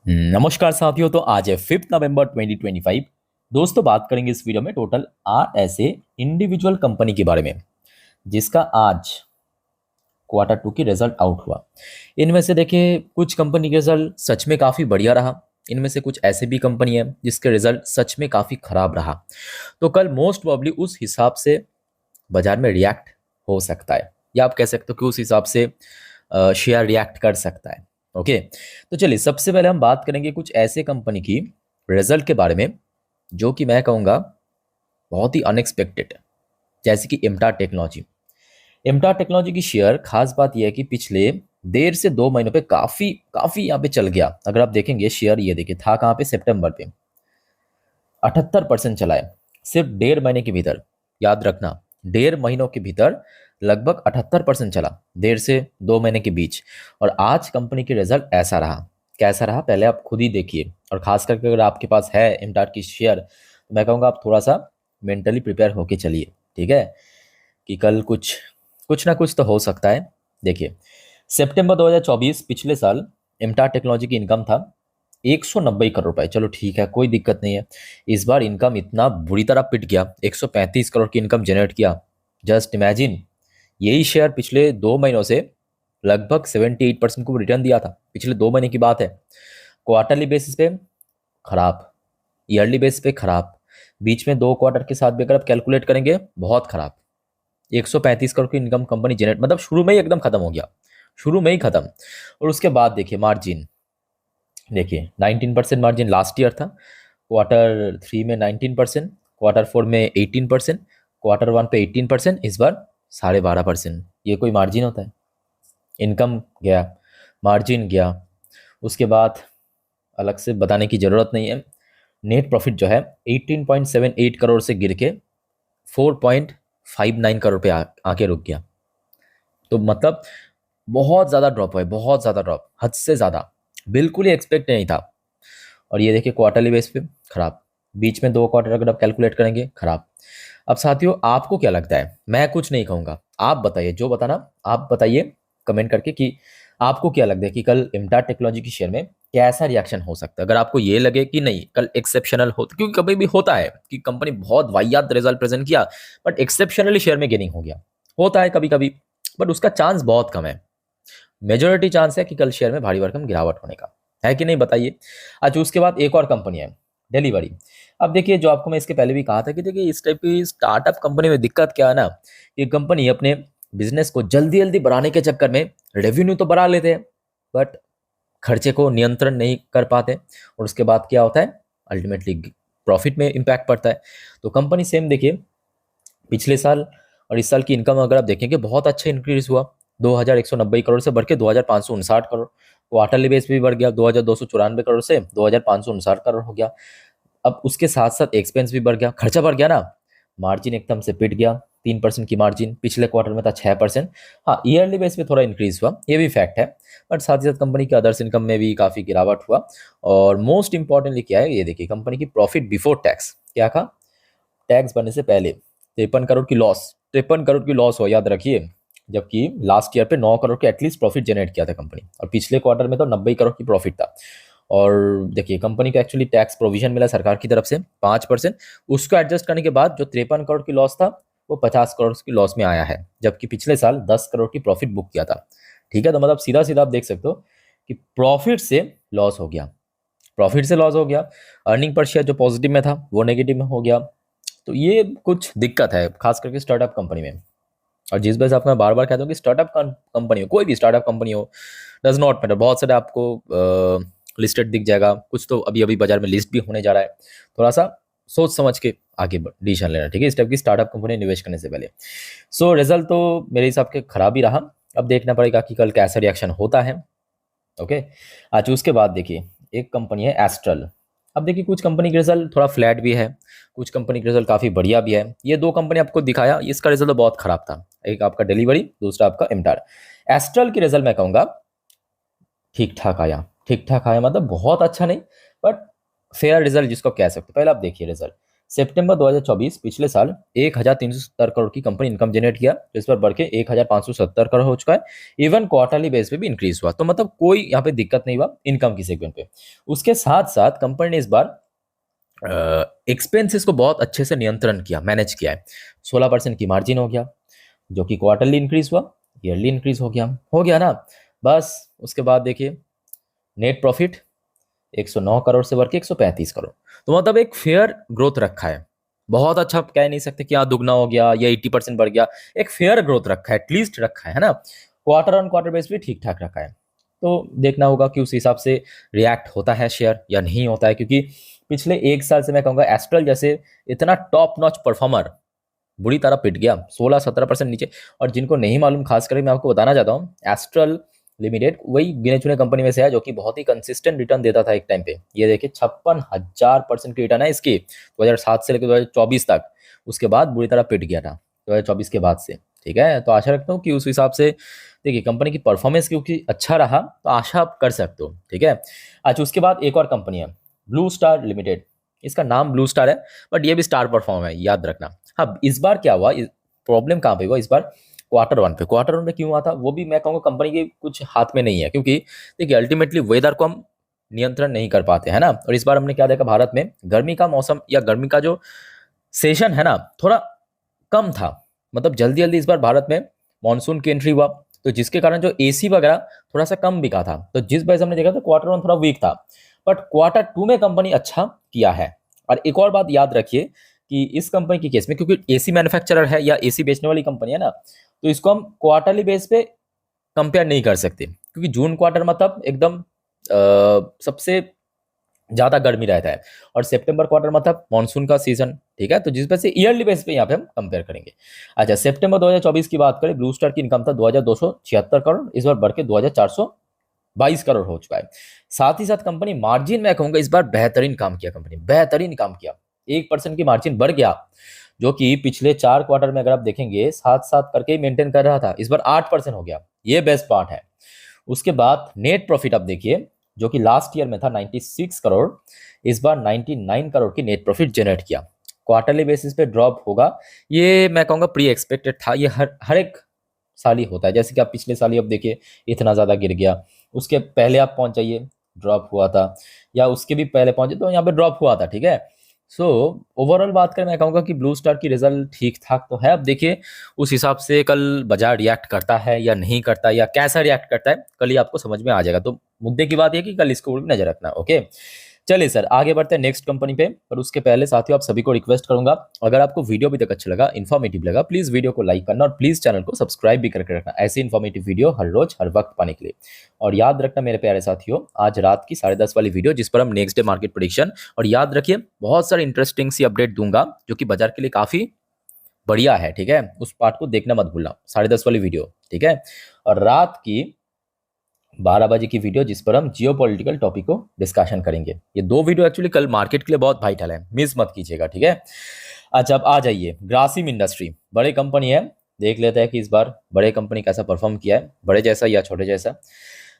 नमस्कार साथियों। तो आज है 5 नवंबर 2025। दोस्तों, बात करेंगे इस वीडियो में टोटल 8 ऐसे इंडिविजुअल कंपनी के बारे में जिसका आज Q2 की रिजल्ट आउट हुआ। इनमें से देखिए, कुछ कंपनी के रिजल्ट सच में काफ़ी बढ़िया रहा। इनमें से कुछ ऐसे भी कंपनी है जिसके रिजल्ट सच में काफ़ी खराब रहा। तो कल मोस्ट प्रोबेबली उस हिसाब से बाजार में रिएक्ट हो सकता है, या आप कह सकते हो कि उस हिसाब से शेयर रिएक्ट कर सकता है। ओके, तो चलिए सबसे पहले हम बात करेंगे कुछ ऐसे कंपनी की रिजल्ट के बारे में जो कि मैं कहूँगा बहुत ही अनएक्सपेक्टेड है, जैसे कि इम्टा टेक्नोलॉजी। इम्टा टेक्नोलॉजी की शेयर खास बात यह है कि पिछले 1.5 से 2 महीनों पे काफ़ी काफ़ी यहाँ पे चल गया। अगर आप देखेंगे शेयर, ये देखिए था कहाँ पे, सितंबर पे 78% चला है सिर्फ 1.5 महीने के भीतर। याद रखना, 1.5 महीनों के भीतर लगभग 78% चला, 1.5 से 2 महीने के बीच। और आज कंपनी की रिजल्ट ऐसा रहा। कैसा रहा पहले आप खुद ही देखिए, और खास करके अगर आपके पास है इमटाट की शेयर तो मैं कहूँगा आप थोड़ा सा मेंटली प्रिपेयर होके चलिए। ठीक है, कि कल कुछ कुछ ना कुछ तो हो सकता है। देखिए, सितंबर 2024 पिछले साल इमटाट टेक्नोलॉजी की इनकम था 190 करोड़ रुपए। चलो ठीक है, कोई दिक्कत नहीं है। इस बार इनकम इतना बुरी तरह पिट गया, 135 करोड़ की इनकम जनरेट किया। जस्ट इमेजिन, यही शेयर पिछले 2 महीनों से लगभग 78% को रिटर्न दिया था। पिछले 2 महीने की बात है। क्वार्टरली बेसिस पे खराब, ईयरली बेसिस पे खराब, बीच में 2 क्वार्टर के साथ भी अगर आप कैलकुलेट करेंगे बहुत खराब। 135 करोड़ की इनकम कंपनी जनरेट, मतलब शुरू में ही एकदम खत्म हो गया, शुरू में ही खत्म। और उसके बाद देखिए मार्जिन, देखिए 19% मार्जिन लास्ट ईयर था। Q3 में 19%, Q4 में 18%, Q1 पे 18%, इस बार 12.5%। ये कोई मार्जिन होता है? इनकम गया, मार्जिन गया, उसके बाद अलग से बताने की ज़रूरत नहीं है। नेट प्रॉफिट जो है 18.78 करोड़ से गिर के 4.59 करोड़ पे आके रुक गया। तो मतलब बहुत ज़्यादा ड्रॉप है, बहुत ज़्यादा ड्रॉप, हद से ज़्यादा, बिल्कुल ही एक्सपेक्ट नहीं था। और ये देखिए क्वार्टरली बेस पे खराब, बीच में 2 क्वार्टर अगर आप कैलकुलेट करेंगे खराब। अब साथियों, आपको क्या लगता है? मैं कुछ नहीं कहूँगा, आप बताइए, जो बताना आप बताइए कमेंट करके कि आपको क्या लगता है कि कल इम्टाट टेक्नोलॉजी की शेयर में कैसा रिएक्शन हो सकता है। अगर आपको ये लगे कि नहीं कल एक्सेप्शनल हो, क्योंकि कभी भी होता है कि कंपनी बहुत वाहियात रिजल्ट प्रेजेंट किया बट एक्सेप्शनली शेयर में गेनिंग हो गया, होता है कभी कभी, बट उसका चांस बहुत कम है। मेजोरिटी चांस है कि कल शेयर में भारी भरकम गिरावट होने का, है कि नहीं बताइए। अच्छा, उसके बाद एक और कंपनी है डिलीवरी। अब देखिए, जो आपको मैं इसके पहले भी कहा था कि देखिए इस टाइप की स्टार्टअप कंपनी में दिक्कत क्या है ना, कि कंपनी अपने बिजनेस को जल्दी जल्दी बढ़ाने के चक्कर में रेवेन्यू तो बढ़ा लेते हैं बट खर्चे को नियंत्रण नहीं कर पाते, और उसके बाद क्या होता है, अल्टीमेटली प्रॉफिट में इम्पैक्ट पड़ता है। तो कंपनी सेम देखिए, पिछले साल और इस साल की इनकम अगर आप देखेंगे बहुत अच्छा इंक्रीज हुआ, 2190 करोड़ से बढ़ के 2559 करोड़। क्वार्टरली बेस भी बढ़ गया, 2294 करोड़ से 2559 करोड़ हो गया। अब उसके साथ साथ एक्सपेंस भी बढ़ गया, खर्चा बढ़ गया ना, मार्जिन एकदम से पिट गया। 3% की मार्जिन पिछले क्वार्टर में था 6%। हाँ, ईयरली बेस पे थोड़ा इंक्रीज हुआ, ये भी फैक्ट है। बट साथ ही साथ कंपनी के अदर्स इनकम में भी काफ़ी गिरावट हुआ। और मोस्ट इंपॉर्टेंटली क्या है, ये देखिए कंपनी की प्रॉफिट बिफोर टैक्स क्या था, टैक्स बनने से पहले 53 करोड़ की लॉस, 53 करोड़ की लॉस हो, याद रखिए। जबकि लास्ट ईयर पे 9 करोड़ के एटलीस्ट प्रॉफिट जनरेट किया था कंपनी, और पिछले क्वार्टर में तो 90 करोड़ की प्रॉफिट था। और देखिए कंपनी को एक्चुअली टैक्स प्रोविजन मिला सरकार की तरफ से 5%, उसको एडजस्ट करने के बाद जो 53 करोड़ की लॉस था वो 50 करोड़ की लॉस में आया है, जबकि पिछले साल 10 करोड़ की प्रॉफिट बुक किया था। ठीक है, तो मतलब सीधा सीधा आप देख सकते हो कि प्रॉफिट से लॉस हो गया, प्रॉफिट से लॉस हो गया। अर्निंग पर शेयर जो पॉजिटिव में था वो नेगेटिव में हो गया। तो ये कुछ दिक्कत है खास करके स्टार्टअप कंपनी में। और जिस वजह से आपको मैं बार बार कहता हूँ कि स्टार्टअप कंपनी हो, कोई भी स्टार्टअप कंपनी हो, डज नॉट मैटर, बहुत सारे आपको लिस्टेड दिख जाएगा, कुछ तो अभी अभी बाजार में लिस्ट भी होने जा रहा है। थोड़ा सा सोच समझ के आगे डिसीजन लेना, ठीक है, इस टाइप की स्टार्टअप कंपनी निवेश करने से पहले। सो रिजल्ट तो मेरे हिसाब के खराब ही रहा। अब देखना पड़ेगा कि कल कैसा रिएक्शन होता है। ओके, अच्छा उसके बाद देखिए एक कंपनी है एस्ट्रल। अब देखिए कुछ कंपनी के रिजल्ट थोड़ा फ्लैट भी है, कुछ कंपनी के रिजल्ट काफ़ी बढ़िया भी है। ये दो कंपनी आपको दिखाया, इसका रिजल्ट तो बहुत खराब था, एक आपका डिलीवरी, दूसरा आपका इमटार। एस्ट्रल की रिजल्ट मैं कहूँगा ठीक ठाक आया, ठीक ठाक आया मतलब बहुत अच्छा नहीं, बट फेयर रिजल्ट जिसको कह सकते हो। पहले आप देखिए रिजल्ट, सितंबर 2024 पिछले साल 1370 करोड़ की कंपनी इनकम जनरेट किया, तो इस पर बढ़ के 1570 करोड़ हो चुका है। इवन क्वार्टरली बेस पे भी इंक्रीज हुआ, तो मतलब कोई यहाँ पे दिक्कत नहीं हुआ इनकम की सेगमेंट पे। उसके साथ साथ कंपनी ने इस बार एक्सपेंसेस को बहुत अच्छे से नियंत्रण किया, मैनेज किया है। 16% की मार्जिन हो गया, जो कि क्वार्टरली इंक्रीज हुआ, ईयरली इंक्रीज हो गया ना। बस उसके बाद देखिए नेट प्रॉफिट 109 करोड़ से बढ़ के 135 करोड़, तो मतलब एक फेयर ग्रोथ रखा है। बहुत अच्छा कह नहीं सकते कि हाँ दुगना हो गया या 80% बढ़ गया, एक फेयर ग्रोथ रखा है, एटलीस्ट रखा है ना। क्वार्टर ऑन क्वार्टर बेस भी ठीक ठाक रखा है। तो देखना होगा कि उस हिसाब से रिएक्ट होता है शेयर या नहीं होता है, क्योंकि पिछले एक साल से मैं कहूँगा एस्ट्रल जैसे इतना टॉप नॉच परफॉर्मर बुरी तरह पिट गया, 16-17% नीचे। और जिनको नहीं मालूम, खास करके मैं आपको बताना चाहता हूँ, एस्ट्रल लिमिटेड वही गिने चुने कंपनी में से है जो कि बहुत ही कंसिस्टेंट रिटर्न देता था एक टाइम पे। ये देखिए 56,000% की रिटर्न है इसकी 2007 से लेकर 2024 तक। उसके बाद बुरी तरह पिट गया था 2024 के बाद से। ठीक है, तो आशा रखता हूँ कि उस हिसाब से देखिए कंपनी की परफॉर्मेंस क्योंकि अच्छा रहा तो आशा आप कर सकते हो। ठीक है, अच्छा उसके बाद एक और कंपनी है ब्लू स्टार लिमिटेड। इसका नाम ब्लू स्टार है बट ये भी स्टार परफॉर्म है, याद रखना। हाँ, इस बार क्या हुआ, प्रॉब्लम कहाँ पे हुआ इस बार, क्वार्टर वन पे क्यों हुआ था वो भी मैं कहूँगा कंपनी के कुछ हाथ में नहीं है, क्योंकि देखिए अल्टीमेटली वेदर को हम नियंत्रण नहीं कर पाते हैं ना। और इस बार हमने क्या देखा, भारत में गर्मी का मौसम या गर्मी का जो सेशन है ना थोड़ा कम था। मतलब जल्दी जल्दी इस बार भारत में मानसून की एंट्री हुआ, तो जिसके कारण जो एसी वगैरह थोड़ा सा कम बिका था, तो जिस वजह से हमने देखा तो क्वार्टर वन थोड़ा वीक था। बट क्वार्टर टू में कंपनी अच्छा किया है। और एक और बात याद रखिए कि इस कंपनी के केस में, क्योंकि एसी मैन्युफैक्चरर है या एसी बेचने वाली कंपनी है ना, तो इसको हम क्वार्टरली बेस पे कंपेयर नहीं कर सकते, क्योंकि जून क्वार्टर मतलब एकदम सबसे ज़्यादा गर्मी रहता है, और सितंबर क्वार्टर मतलब मानसून का सीजन। ठीक है, तो जिस वजह से ईयरली बेस पे यहाँ पे हम कंपेयर करेंगे। अच्छा, सितंबर 2024 की बात करें, ब्लू स्टार की इनकम था 2276 करोड़, इस बार बढ़ के 2422 करोड़ हो चुका है। साथ ही साथ कंपनी मार्जिन में कहूंगा इस बार बेहतरीन काम किया, कंपनी बेहतरीन काम किया। 1% की मार्जिन बढ़ गया, जो कि पिछले 4 क्वार्टर में अगर आप देखेंगे साथ साथ करके ही मेंटेन कर रहा था, इस बार 8% हो गया। ये बेस्ट पार्ट है। उसके बाद नेट प्रॉफिट आप देखिए, जो कि लास्ट ईयर में था 96 करोड़, इस बार 99 करोड़ की नेट प्रॉफिट जनरेट किया। क्वार्टरली बेसिस पे ड्रॉप होगा, ये मैं कहूँगा प्री एक्सपेक्टेड था। ये हर एक साल ही होता है, जैसे कि आप पिछले साल ही अब देखिए इतना ज़्यादा गिर गया, उसके पहले आप पहुंच जाइए ड्रॉप हुआ था, या उसके भी पहले पहुंचे तो यहाँ पे ड्रॉप हुआ था। ठीक है, सो ओवरऑल बात करें मैं कहूँगा कि ब्लू स्टार की रिजल्ट ठीक ठाक तो है। अब देखिए उस हिसाब से कल बाजार रिएक्ट करता है या नहीं करता, या कैसा रिएक्ट करता है कल ही आपको समझ में आ जाएगा। तो मुद्दे की बात है कि कल इसको भी नजर रखना। ओके, चलिए सर आगे बढ़ते हैं नेक्स्ट कंपनी पे। पर उसके पहले साथियों आप सभी को रिक्वेस्ट करूंगा, अगर आपको वीडियो अभी तक अच्छा लगा, इन्फॉर्मेटिव लगा, प्लीज वीडियो को लाइक करना और प्लीज चैनल को सब्सक्राइब भी करके रखना, ऐसे इन्फॉर्मेटिव वीडियो हर रोज हर वक्त पाने के लिए। और याद रखना मेरे प्यारे साथियों, आज रात की 10:30 वाली वीडियो जिस पर हम नेक्स्ट डे मार्केट प्रेडिक्शन, और याद रखिए बहुत सारी इंटरेस्टिंग सी अपडेट दूंगा जो कि बाजार के लिए काफी बढ़िया है। ठीक है, उस पार्ट को देखना मत भूलना, 10:30 वाली वीडियो। ठीक है, और रात की 12 बजे की वीडियो जिस पर हम जियो पॉलिटिकल टॉपिक को डिस्कशन करेंगे। ये दो वीडियो एक्चुअली कल मार्केट के लिए बहुत वाइटल है, मिस मत कीजिएगा। ठीक है, अच्छा अब आ जाइए ग्रासिम इंडस्ट्री, बड़े कंपनी है। देख लेते हैं कि इस बार बड़े कंपनी कैसा परफॉर्म किया है, बड़े जैसा या छोटे जैसा।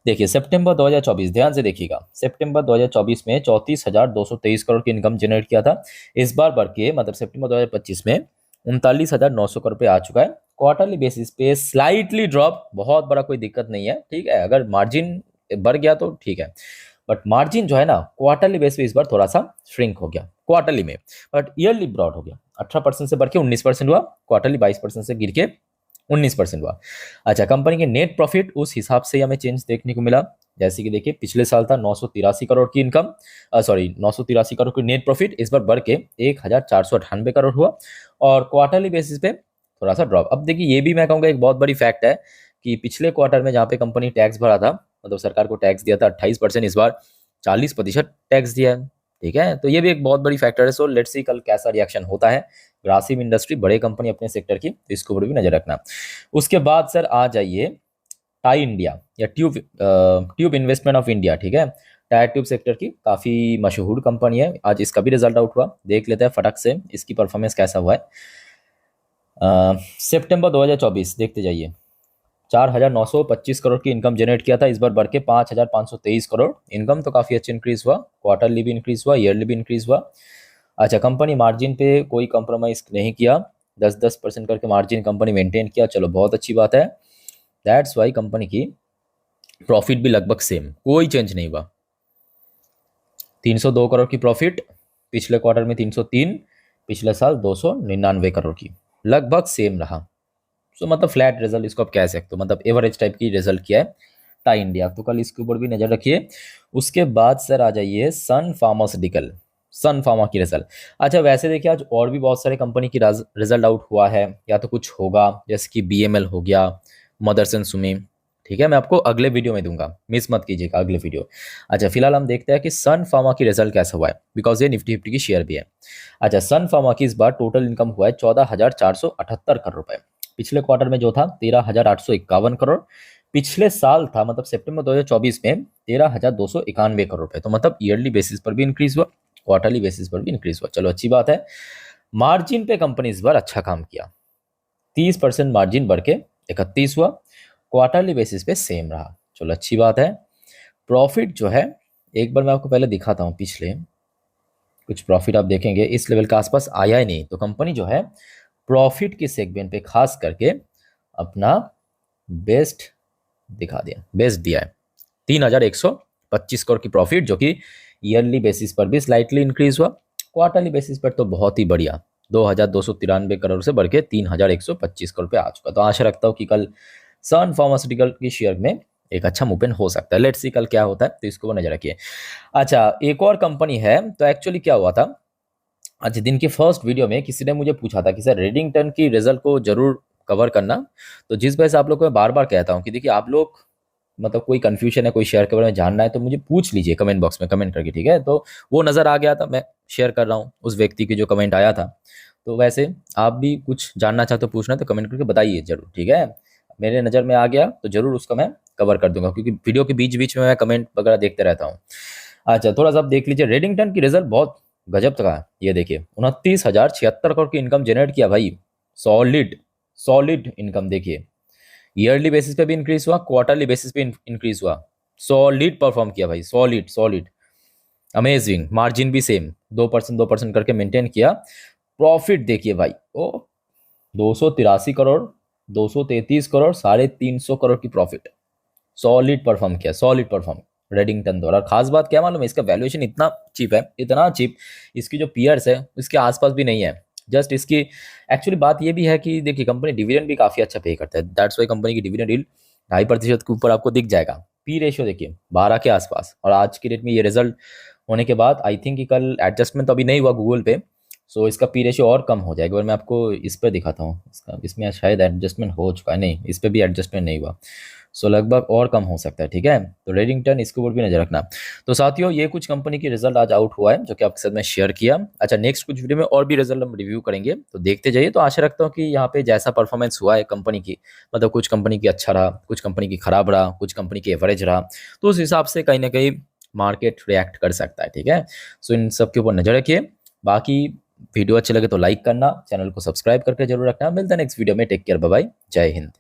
देखिए सितंबर 2024, ध्यान से देखिएगा, सितंबर 2024 में 34,223 करोड़ की इनकम जनरेट किया था। इस बार बढ़ के मतलब सितंबर 2025 में 39,900 करोड़ पे आ चुका है। क्वार्टरली बेसिस पे स्लाइटली ड्रॉप, बहुत बड़ा कोई दिक्कत नहीं है। ठीक है, अगर मार्जिन बढ़ गया तो ठीक है, बट मार्जिन जो है ना क्वार्टरली बेस पे इस बार थोड़ा सा श्रिंक हो गया क्वार्टरली में, बट ईयरली ब्रॉड हो गया। 18% से बढ़ के 19% हुआ, क्वार्टरली 22% से गिर के 19% हुआ। अच्छा, कंपनी के नेट प्रॉफिट उस हिसाब से हमें चेंज देखने को मिला। जैसे कि देखिए पिछले साल था 983 करोड़ की इनकम, 983 करोड़ की नेट प्रॉफिट, इस बार बढ़ के 1,498 करोड़ हुआ। और क्वार्टरली बेसिस पे थोड़ा सा ड्रॉप। अब देखिए ये भी मैं कहूँगा एक बहुत बड़ी फैक्ट है कि पिछले क्वार्टर में जहाँ पे कंपनी टैक्स भरा था, मतलब सरकार को टैक्स दिया था 28%, इस बार 40% टैक्स दिया है। ठीक है, तो ये भी एक बहुत बड़ी फैक्टर है। सो लेट्स सी कल कैसा रिएक्शन होता है। ग्रासिम इंडस्ट्री बड़े कंपनी अपने सेक्टर की, तो इसके ऊपर भी नजर रखना। उसके बाद सर आ जाइए टाई इंडिया या ट्यूब इन्वेस्टमेंट ऑफ इंडिया। ठीक है, टायर ट्यूब सेक्टर की काफ़ी मशहूर कंपनी है। आज इसका भी रिजल्ट आउट हुआ, देख लेते हैं फटक से इसकी परफॉर्मेंस कैसा हुआ है। सितंबर 2024 देखते जाइए, 4,925 करोड़ की इनकम जनरेट किया था, इस बार बढ़ के 5,523 करोड़। इनकम तो काफ़ी अच्छा इंक्रीज हुआ, क्वार्टरली भी इंक्रीज हुआ, ईयरली भी इंक्रीज हुआ। अच्छा, कंपनी मार्जिन पे कोई कॉम्प्रोमाइज़ नहीं किया, 10-10% करके मार्जिन कंपनी मेंटेन किया, चलो बहुत अच्छी बात है। दैट्स वाई कंपनी की प्रॉफिट भी लगभग सेम, कोई चेंज नहीं हुआ। 302 करोड़ की प्रॉफिट, पिछले क्वार्टर में 303, पिछले साल 299 करोड़ की, लगभग सेम रहा। सो मतलब फ्लैट रिजल्ट इसको आप कह सकते हो, मतलब एवरेज टाइप की रिजल्ट किया है टाई इंडिया, तो कल इसके ऊपर भी नज़र रखिए। उसके बाद सर आ जाइए सन फार्मास्यूटिकल, सन फार्मा की रिजल्ट। अच्छा, वैसे देखिए आज और भी बहुत सारे कंपनी की रिजल्ट आउट हुआ है, या तो कुछ होगा, जैसे कि बीएमएल हो गया, मदरसन सुमी, ठीक है, मैं आपको अगले वीडियो में दूंगा, मिस मत कीजिएगा अगले वीडियो। अच्छा, फिलहाल हम देखते हैं कि सन फार्मा की रिजल्ट कैसा हुआ है, बिकॉज ये निफ्टी फिफ्टी की शेयर भी है। अच्छा, सन फार्मा की इस बार टोटल इनकम हुआ है 14,478 करोड़ रुपए। पिछले क्वार्टर में जो था 13,851 करोड़, पिछले साल था मतलब सितंबर 2024 में 13,291 करोड़ रुपए, तो मतलब ईयरली बेसिस पर भी इंक्रीज हुआ, क्वार्टरली बेसिस पर भी इंक्रीज हुआ, चलो अच्छी बात है। मार्जिन पे कंपनी इस बार अच्छा काम किया, 30% मार्जिन बढ़ के 31 हुआ, क्वार्टरली बेसिस पे सेम रहा, चलो अच्छी बात है। प्रॉफिट जो है, एक बार मैं आपको पहले दिखाता हूँ, पिछले कुछ प्रॉफिट आप देखेंगे इस लेवल के आसपास आया ही नहीं, तो कंपनी जो है प्रॉफिट के सेगमेंट पे खास करके अपना बेस्ट दिखा दिया, बेस्ट दिया है। 3,125 करोड़ की प्रॉफिट, जो कि ईयरली बेसिस पर भी स्लाइटली इंक्रीज हुआ, क्वार्टरली बेसिस पर तो बहुत ही बढ़िया, 2,293 करोड़ से बढ़ के 3,125 करोड़ पे आ चुका। तो आशा रखता हूँ कि कल सन फार्मास्यूटिकल की शेयर में एक अच्छा मूवमेंट हो सकता है, लेट्स सी कल क्या होता है, तो इसको नजर रखिए। अच्छा, एक और कंपनी है, तो एक्चुअली क्या हुआ था, आज दिन के फर्स्ट वीडियो में किसी ने मुझे पूछा था कि सर रेडिंगटन की रिजल्ट को जरूर कवर करना, तो जिस वजह से आप लोग को मैं बार बार कहता हूँ कि देखिए आप लोग, मतलब कोई कंफ्यूजन है, कोई शेयर के बारे में जानना है, तो मुझे पूछ लीजिए कमेंट बॉक्स में कमेंट करके, ठीक है। तो वो नज़र आ गया था, मैं शेयर कर रहा हूँ उस व्यक्ति की जो कमेंट आया था। तो वैसे आप भी कुछ जानना चाहते हो, पूछना है, तो कमेंट करके बताइए जरूर, ठीक है। मेरे नज़र में आ गया तो जरूर उसका मैं कवर कर दूंगा, क्योंकि वीडियो के बीच बीच में मैं कमेंट वगैरह देखते रहता हूँ। अच्छा, थोड़ा सा आप देख लीजिए, रेडिंगटन की रिजल्ट बहुत गजब का है, ये देखिए 29,076 करोड़ की इनकम जनरेट किया भाई, सॉलिड सॉलिड इनकम देखिए, ईयरली बेसिस पे भी इंक्रीज हुआ, क्वार्टरली बेसिस पे इंक्रीज हुआ, सॉलिड परफॉर्म किया भाई, सॉलिड सॉलिड, अमेजिंग। मार्जिन भी सेम 2% करके मेंटेन किया। प्रॉफिट देखिए भाई, ओ 283 करोड़, 233 करोड़, 350 करोड़ की प्रॉफिट, सॉलिड परफॉर्म किया, सॉलिड परफॉर्म रेडिंगटन द्वारा। खास बात क्या मालूम है, इसका वैल्यूएशन इतना चीप है, इतना चीप, इसकी जो पीयर्स है इसके आसपास भी नहीं है। जस्ट इसकी एक्चुअली बात ये भी है कि देखिए कंपनी डिविडेंड भी काफ़ी अच्छा पे करता है, दैट्स वाई कंपनी की डिविडेंड यील्ड 2.5% के ऊपर आपको दिख जाएगा। पी रेशियो देखिए 12 के आसपास, और आज की डेट में ये रिजल्ट होने के बाद आई थिंक कि कल एडजस्टमेंट तो अभी नहीं हुआ गूगल पे, सो इसका पी रेशियो और कम हो जाएगा। और मैं आपको इस पर दिखाता हूँ, इसका इसमें शायद एडजस्टमेंट हो चुका है, नहीं इस पर भी एडजस्टमेंट नहीं हुआ, सो लगभग और कम हो सकता है, ठीक है। तो रेडिंगटन इसके ऊपर भी नजर रखना। तो साथियों, ये कुछ कंपनी की रिजल्ट आज आउट हुआ है जो कि आपके साथ में शेयर किया। अच्छा, नेक्स्ट कुछ वीडियो में और भी रिजल्ट हम रिव्यू करेंगे, तो देखते जाइए। तो आशा रखता हूँ कि यहाँ पे जैसा परफॉर्मेंस हुआ है कंपनी की, मतलब कुछ कंपनी की अच्छा रहा, कुछ कंपनी की खराब रहा, कुछ कंपनी की एवरेज रहा, तो उस हिसाब से कहीं ना कहीं मार्केट रिएक्ट कर सकता है, ठीक है। सो इन सब के ऊपर नजर रखिए। बाकी वीडियो अच्छे लगे तो लाइक करना, चैनल को सब्सक्राइब करके जरूर रखना। मिलता है नेक्स्ट वीडियो में, टेक केयर, बाय बाय, जय हिंद।